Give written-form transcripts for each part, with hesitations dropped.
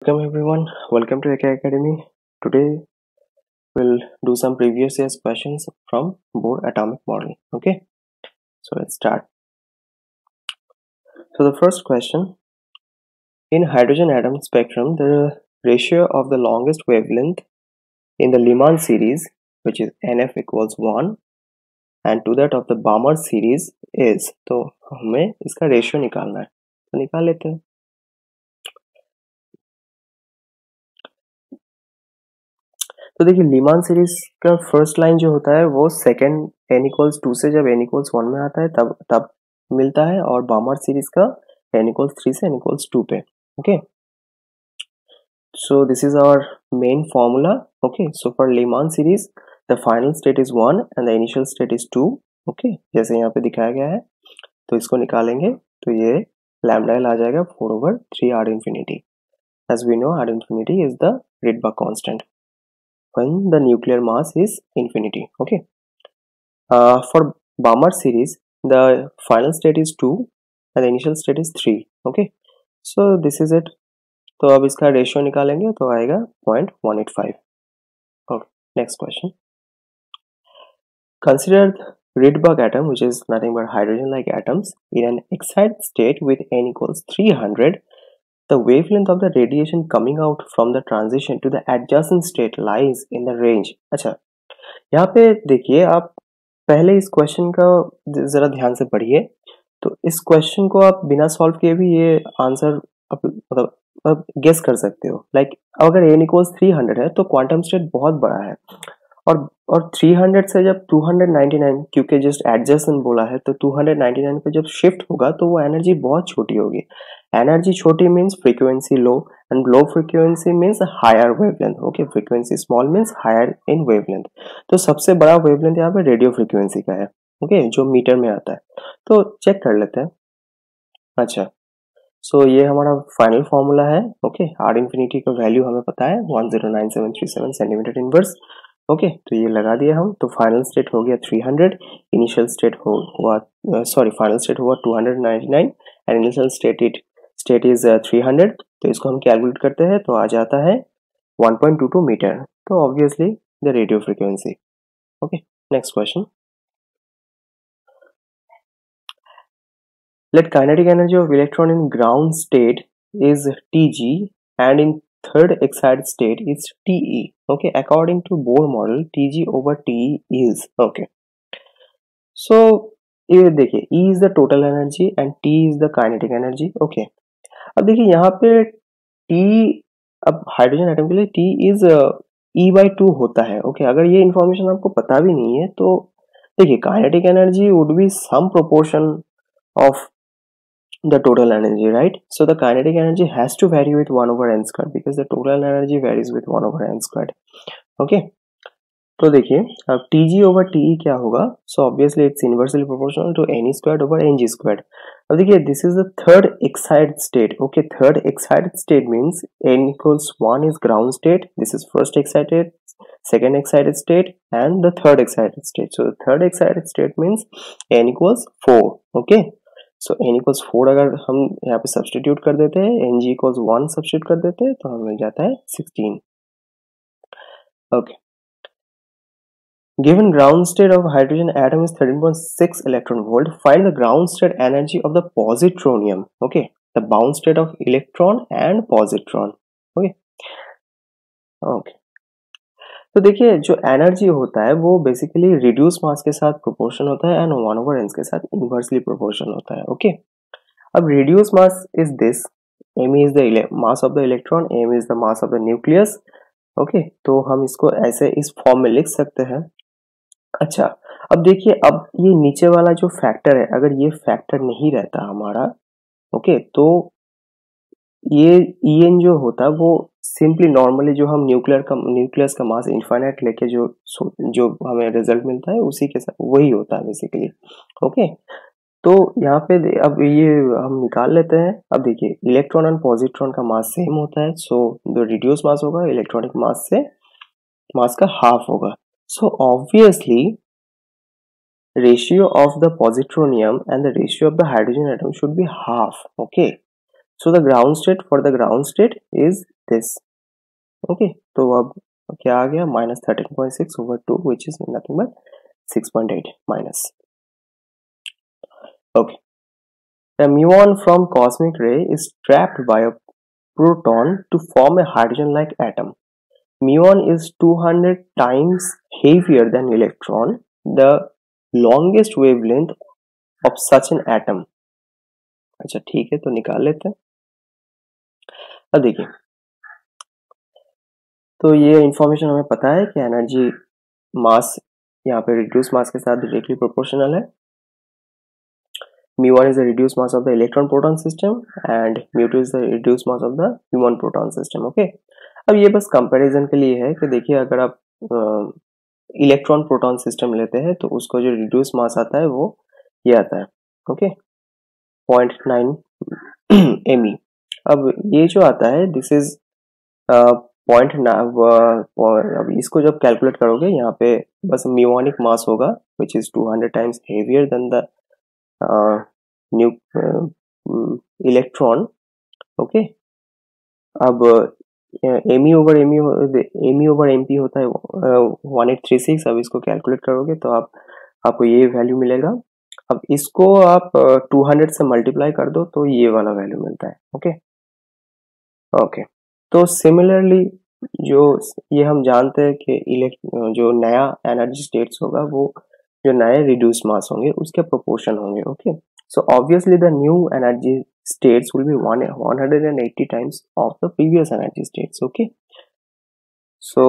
Welcome everyone, welcome to AK Academy. Today we'll do some previous year's questions from Bohr atomic model. Okay, so let's start. So the first question, in hydrogen atom spectrum, the ratio of the longest wavelength in the Lyman series, which is NF equals 1, and to that of the Balmer series is, तो हमें इसका ratio निकालना है, तो निकाल लेते हैं. तो देखिए लीमान सीरीज का फर्स्ट लाइन जो होता है वो सेकेंड n इक्वल्स 2 से जब n इक्वल्स 1 में आता है तब मिलता है, और बामर सीरीज का n इक्वल्स 3 से n इक्वल्स 2 पे. Okay, so this is our main formula. Okay, so for Lyman series the final state is 1 and the initial state is 2. Okay, जैसे यहाँ पे दिखाया गया है, तो इसको निकालेंगे तो ये लैम्डा एल आ जाएगा 4/3 R infinity. As we know, R infinity is the Rydberg constant when the nuclear mass is infinity. Okay, for Balmer series the final state is 2 and the initial state is 3. Okay, so this is it. तो अब इसका ratio निकालेंगे तो आएगा 0.185. Okay, next question. Consider Rydberg atom, which is nothing but hydrogen like atoms, in an excited state with n equals 300. The wavelength of the radiation coming out from the transition to the adjacent state lies in the range. अच्छा, यहाँ पे देखिए, आप पहले इस question का जरा ध्यान से पढ़िए. तो इस क्वेश्चन को आप बिना सॉल्व किए भी ये आंसर मतलब गेस कर सकते हो. लाइक अगर n इक्वल्स 300 है तो क्वांटम स्टेट बहुत बड़ा है, और 300 से जब 299, क्योंकि जस्ट एडजेसेंट बोला है, तो 299 पे जब शिफ्ट होगा तो वो एनर्जी बहुत छोटी होगी. एनर्जी छोटी means frequency low, and low frequency means higher wavelength. Okay, frequency small means higher in wavelength. तो सबसे बड़ा वेवलेंथ यहाँ पे रेडियो फ्रीक्वेंसी का है. ओके, जो मीटर में आता है. तो चेक कर लेते हैं. अच्छा, सो ये हमारा फाइनल फॉर्मूला है. ओके, आर इन्फिनिटी का वैल्यू हमें पता है 109737 सेंटीमीटर इनवर्स. ओके, तो ये लगा दिया हम. तो फाइनल स्टेट हो गया 300, इनिशियल स्टेट हुआ फाइनल स्टेट हुआ 299 एंड इनिशियल स्टेट इज 300. तो इसको हम कैलकुलेट करते हैं तो आ जाता है 1.22 मीटर. तो obviously the radio frequency. Okay, next question. Let kinetic energy of electron in ground state is Tg and in third excited state is Te. Okay, according to Bohr model, Tg over Te is. Okay, so ये देखिए, E is the total energy and T is the kinetic energy. Okay, अब देखिए यहाँ पे T, अब hydrogen atom के लिए T is E/2 होता है. ओके, अगर ये इंफॉर्मेशन आपको पता भी नहीं है तो देखिए kinetic energy would be some proportion of the total energy, right? So the kinetic energy has to vary with 1 over n squared because the total energy varies with 1 over n squared. Okay, तो देखिए अब Tg over Te क्या होगा? So obviously it's inversely proportional to n squared over ng squared. अब देखिए this is the third excited state. Okay, third excited state means n equals 1 is ground state. This is first excited, second excited state and the third excited state. So the third excited state means n equals 4. Okay, so n equals 4 अगर हम यहाँ पे substitute कर देते हैं, N G equals 1 substitute कर देते हैं तो हमें मिल जाता है 16. Okay, given ground state of hydrogen atom is 13.6 electron volt. Find the ground state energy of the positronium. Okay, the bound state of electron and positron. Okay okay, तो देखिए जो एनर्जी होता है वो बेसिकली रिड्यूस मास के साथ proportion होता है एंड 1 over n के साथ इनवर्सली प्रोपोर्शन होता है. ओके, अब reduce mass is this, m is the mass of the electron, m is the mass of the nucleus. Okay, तो हम इसको ऐसे इस फॉर्म में लिख सकते हैं. अच्छा, अब देखिए, अब ये नीचे वाला जो फैक्टर है, अगर ये फैक्टर नहीं रहता हमारा, ओके, तो ये En जो होता है वो सिंपली नॉर्मली जो हम न्यूक्लियस का मास इनफाइनाइट लेके जो हमें रिजल्ट मिलता है उसी के साथ वही होता है बेसिकली. ओके, तो यहाँ पे अब ये हम निकाल लेते हैं. अब देखिए इलेक्ट्रॉन एंड पॉजिट्रॉन का मास सेम होता है, सो जो रिड्यूस मास होगा इलेक्ट्रॉनिक मास से मास का हाफ होगा. So obviously ratio of the positronium and the ratio of the hydrogen atom should be half. Okay, so the ground state, for the ground state is this. Okay, तो अब क्या आ गया, -13.6/2 which is nothing but 6.8 minus. Okay, the muon from cosmic ray is trapped by a proton to form a hydrogen-like atom. Muon is 200 times heavier than electron, the longest wavelength of such an atom. अच्छा ठीक है, तो निकाल लेते हैं। अब देखिए, तो ये इंफॉर्मेशन हमें पता है कि एनर्जी मास यहाँ पे रिड्यूस मास के साथ डायरेक्टली प्रोपोर्शनल है। mu1 is the reduced mass of the electron proton system and mu2 is the reduced mass of the muon proton system. Okay, अब ये बस कंपैरिजन के लिए है कि देखिए, अगर आप इलेक्ट्रॉन प्रोटॉन सिस्टम लेते हैं तो उसको जो रिड्यूस मास आता है वो ये आता है, ओके, 0.9 me। अब ये जो आता है दिस इज पॉइंट, अब इसको जब कैलकुलेट करोगे यहाँ पे बस म्यूनिक मास होगा which is 200 times heavier than the electron. Okay, अब एमी ओवर एमपी होता है 1836। अब इसको कैलकुलेट करोगे तो आपको ये वैल्यू मिलेगा। अब इसको आप 200 से मल्टीप्लाई कर दो तो ये वाला वैल्यू मिलता है। ओके ओके, तो सिमिलरली जो ये हम जानते हैं कि जो नया एनर्जी स्टेट्स होगा वो जो नए रिड्यूस मास होंगे उसके प्रोपोर्शन होंगे। Okay, so obviously the new energy states will be 180 times of the previous energy states। okay, so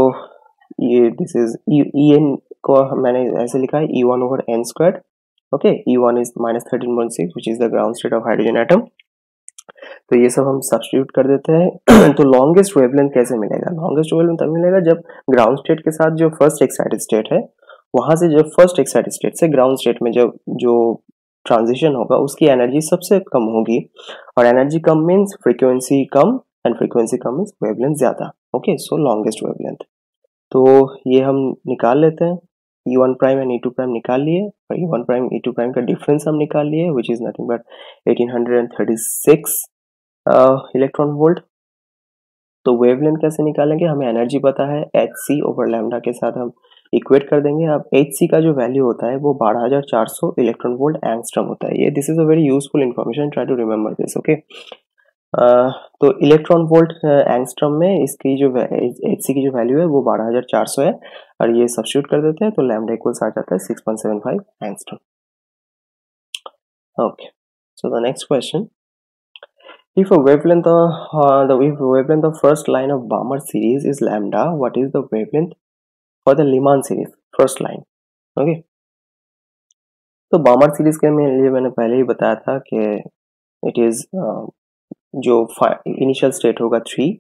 ये this is En को मैंने ऐसे लिखा है E1 over n squared। okay, E1 is -13.6 which is the ground state of hydrogen atom। तो ये सब हम सब्स्टिट्यूट कर देते हैं। तो लॉन्गेस्ट वेवलेंथ कैसे मिलेगा? लॉन्गेस्ट वेवलेंथ तब मिलेगा जब ग्राउंड स्टेट के साथ जो फर्स्ट एक्साइटेड स्टेट है वहां से जब फर्स्ट एक्साइटेड स्टेट से ग्राउंड स्टेट में जब जो ट्रांजिशन होगा उसकी एनर्जी सबसे कम होगी, और energy come means frequency come, and frequency come means wavelength ज्यादा। ओके, सो लॉन्गेस्ट वेवलेंथ। तो ये हम निकाल लेते हैं, E1 prime and E2 prime निकाल लिए, और E1 प्राइम E2 प्राइम का डिफरेंस हम निकाल लिए which is nothing but 1836 electron volt. तो वेवलेंथ कैसे निकालेंगे? हमें एनर्जी पता है, hc ओवर लैम्डा के साथ हम इक्वेट कर देंगे। अब hc का जो वैल्यू होता है वो 12400 इलेक्ट्रॉन वोल्ट एंगस्ट्रॉम होता है। ये this is a very useful information, try to remember this. Okay, तो इलेक्ट्रॉन वोल्ट एंगस्ट्रॉम में इसकी जो hc की जो वैल्यू है वो 12400 है, और ये सब्स्टिट्यूट कर देते हैं तो लैम्डा इक्वल्स आ जाता है 6.75 angstrom. Okay, so the next question, if the wavelength of first line of Balmer series is lambda, what is the wavelength for the Lyman series first line? Okay, तो बामर series के लिए मैंने पहले ही बताया था कि इट इज जो initial state होगा 3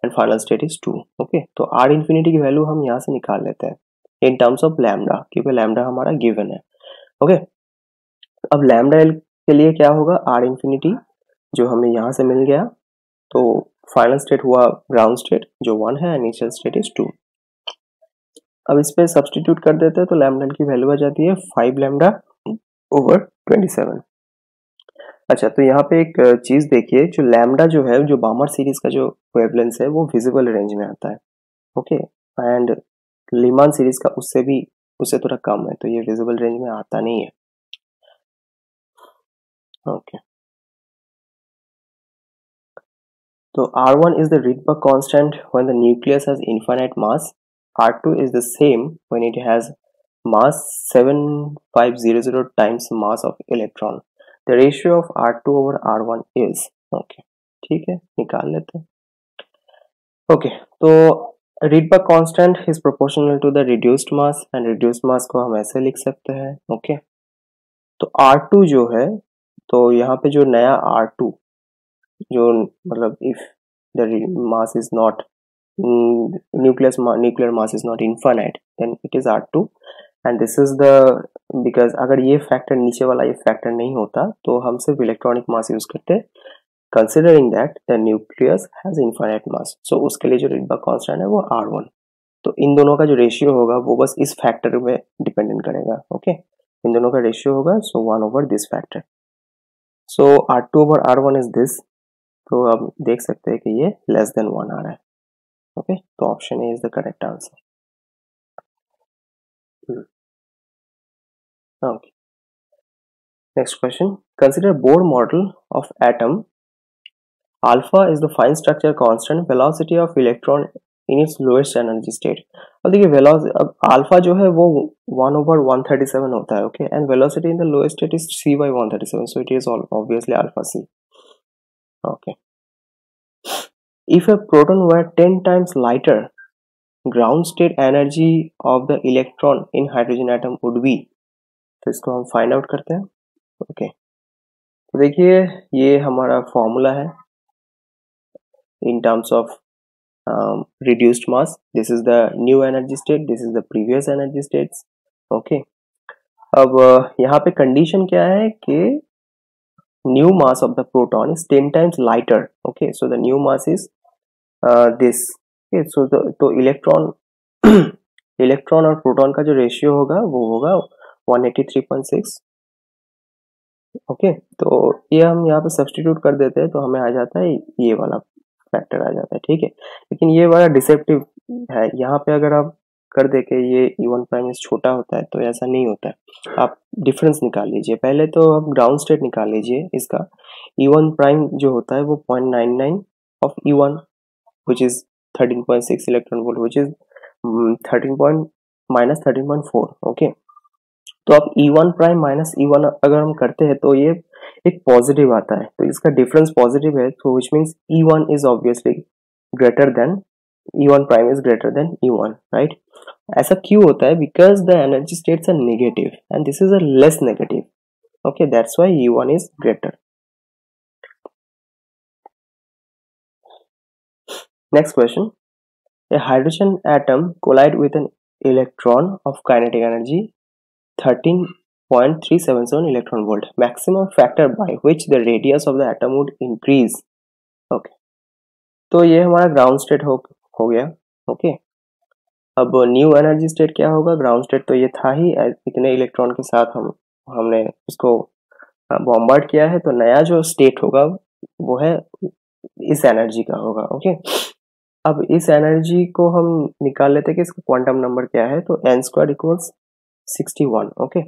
and final state is 2। Okay, तो आर इन्फिनिटी की वैल्यू हम यहाँ से निकाल लेते हैं इन टर्म्स ऑफ लैम्डा, क्योंकि लैम्डा हमारा गिवन है। ओके, अब लैम्डा एल के लिए क्या होगा, आर इन्फिनिटी जो हमें यहाँ से मिल गया, तो फाइनल स्टेट हुआ ग्राउंड स्टेट जो 1 है, इनिशियल स्टेट इज 2। अब इस पे सब्स्टिट्यूट कर देते हैं तो लैम्डा की वैल्यू आ जाती है 5 लैम्डा ओवर 27। अच्छा, तो यहाँ पे एक चीज देखिए, जो लैम्डा जो है, जो बामर सीरीज का जो वेवलेंथ है वो विजिबल रेंज में आता है। ओके, एंड लीमान सीरीज का उससे थोड़ा कम है, तो ये विजिबल रेंज में आता नहीं है। Okay, so R1 is the Rydberg constant when the nucleus has infinite mass. R2 is the same when it has mass 7500 times mass of electron. The ratio of R2 over R1 is, okay, ठीक है, निकाल लेते हैं। Okay, तो Rydberg constant is proportional to the reduced mass, and reduced mass को हम ऐसे लिख सकते हैं। okay, तो R2 जो है, तो यहाँ पे जो नया R2 जो मतलब if the mass is not nuclear mass is not infinite, then it is R2, and this is the because अगर ये फैक्टर नीचे वाला ये फैक्टर नहीं होता तो हम सिर्फ इलेक्ट्रॉनिक मास यूज करते, considering that the nucleus has infinite mass, so उसके लिए जो Rydberg constant है वो R1। तो इन दोनों का जो रेशियो होगा वो बस इस फैक्टर में डिपेंडेंट करेगा। ओके, इन दोनों का रेशियो होगा सो 1 over this factor, so R2 over R1 is this. तो अब देख सकते हैं कि ये लेस देन 1 आ रहा है। Okay, so option A is the correct answer. Okay, next question. Consider Bohr model of atom. Alpha is the fine structure constant velocity of electron in its lowest energy state. अब देखिए velocity, अब alpha जो है वो 1/137 होता है, okay, and velocity in the lowest state is c/137, so it is all obviously alpha c. Okay, if a proton were 10 times lighter, ground state energy of the electron in hydrogen atom would be, तो इसको हम find out करते हैं. Okay, तो देखिए ये हमारा formula है in terms of reduced mass. This is the new energy state, this is the previous energy states. Okay, अब यहाँ पे कंडीशन क्या है कि new mass of the proton is 10 times lighter. Okay, so the new mass is this. Okay, so तो electron electron और proton का जो रेशियो होगा वो होगा 183.6. ओके, तो ये हम यहाँ पे सब्स्टिट्यूट कर देते हैं तो हमें आ जाता है ये वाला फैक्टर आ जाता है. ठीक है, लेकिन ये वाला डिसेप्टिव है. यहाँ पे अगर आप कर दे के ये E1 प्राइम छोटा होता है तो ऐसा नहीं होता है. आप डिफरेंस निकाल लीजिए. पहले तो आप ग्राउंड स्टेट निकाल लीजिए. इसका E1 प्राइम जो होता है वो 0.99 of E1 which is 13.6 electron volt which is 13.4. Okay, तो आप E1 प्राइम माइनस E1 अगर हम करते हैं तो ये एक पॉजिटिव आता है, तो इसका डिफरेंस पॉजिटिव है, तो which means E1 is obviously greater than E1 prime is greater than E1, right. ऐसा क्यों होता है? Because the energy states are negative and this is a less negative. Okay, that's why E1 is greater. Next question. A hydrogen atom collide with an electron of kinetic energy 13.377 electron volt. Maximum factor by which the radius of the atom would increase. Okay, तो ये हमारा ground state हो गया. Okay, अब new energy state क्या होगा? Ground state तो ये था ही, इतने इलेक्ट्रॉन के साथ हमने उसको बॉम्बार्ड किया है, तो नया जो स्टेट होगा वो है इस एनर्जी का होगा. ओके, अब इस एनर्जी को हम निकाल लेते हैं कि इसका क्वांटम नंबर क्या है, तो n square equals 61. Okay,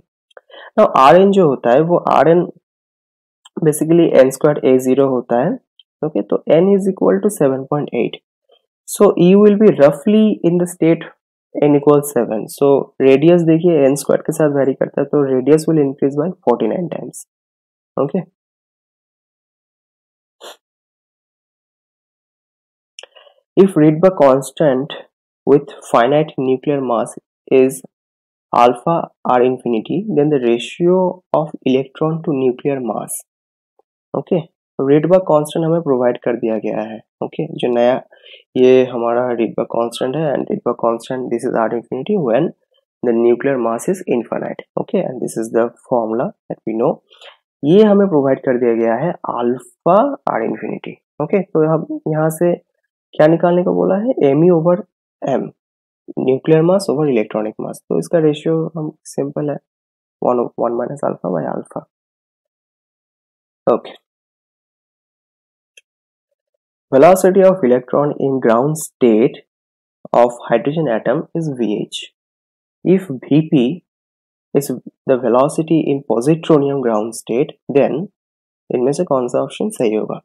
now Rn जो होता है वो Rn basically n square A0 होता है. ओके, तो n is equal to 7.8. So E will be रफली in the state n equals 7. So radius देखिए n स्क्वायर के साथ वेरी करता है, तो radius will increase by 49 times. Okay, if Rydberg constant with finite nuclear mass is alpha r infinity, then the ratio of electron to nuclear mass. Okay, Rydberg constant हमें provide कर दिया गया है. ओके, जो नया ये हमारा Rydberg constant है, and Rydberg constant this is r infinity when the nuclear mass is infinite. Okay, and this is the formula that we know. ये हमें प्रोवाइड कर दिया गया है अल्फा r infinity. ओके, तो हम यहाँ से क्या निकालने को बोला है? Me over m, nuclear mass over electronic mass. तो इसका रेशियो हम सिंपल है 1 minus alpha by alpha. Okay, velocity of electron in ground state of hydrogen atom is Vh. If Vp is the velocity in positronium ground state, then इनमें से कौन सा option सही होगा?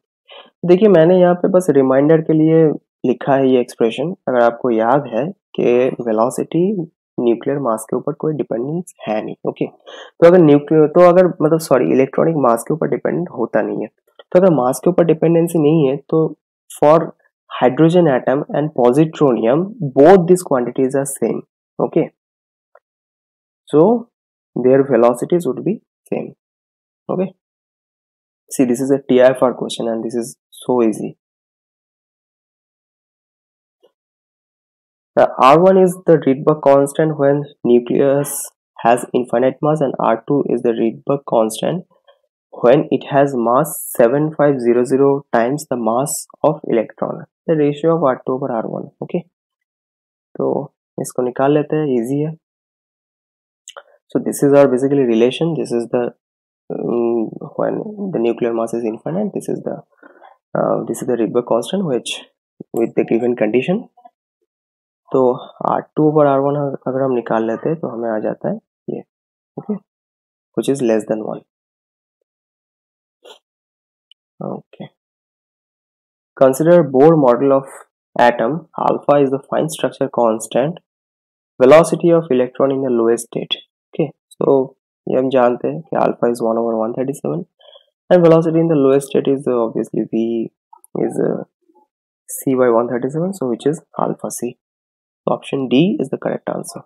देखिए मैंने यहाँ पे बस रिमाइंडर के लिए लिखा है ये एक्सप्रेशन. अगर आपको याद है कि वेलोसिटी न्यूक्लियर मास के ऊपर कोई डिपेंडेंस है नहीं. ओके, तो अगर मतलब सॉरी इलेक्ट्रॉनिक मास के ऊपर डिपेंडेंट होता नहीं है, तो अगर मास के ऊपर डिपेंडेंसी नहीं है तो for hydrogen atom and positronium both this quantities are same. Okay, so their velocities would be same. Okay, see this is a TIFR question and this is so easy. R1 is the Rydberg constant when nucleus has infinite mass, and R2 is the Rydberg constant when it has mass 7500 times the mass of electron. The ratio of R2 over R1. Okay, तो इसको निकाल लेते हैं, easy है. So this is our basically relation. This is the when the nuclear mass is infinite, this is the Rydberg constant which with the given condition तो R2 over R1 अगर हम निकाल लेते हैं तो हमें आ जाता है ये, okay, which is less than 1. Okay. Consider Bohr model of atom. Alpha is the fine structure constant. Velocity of electron in the lowest state. Okay. So ये हम जानते हैं कि alpha is 1 over 137 and velocity in the lowest state is obviously v is c by 137, so which is alpha c. So option D is the correct answer.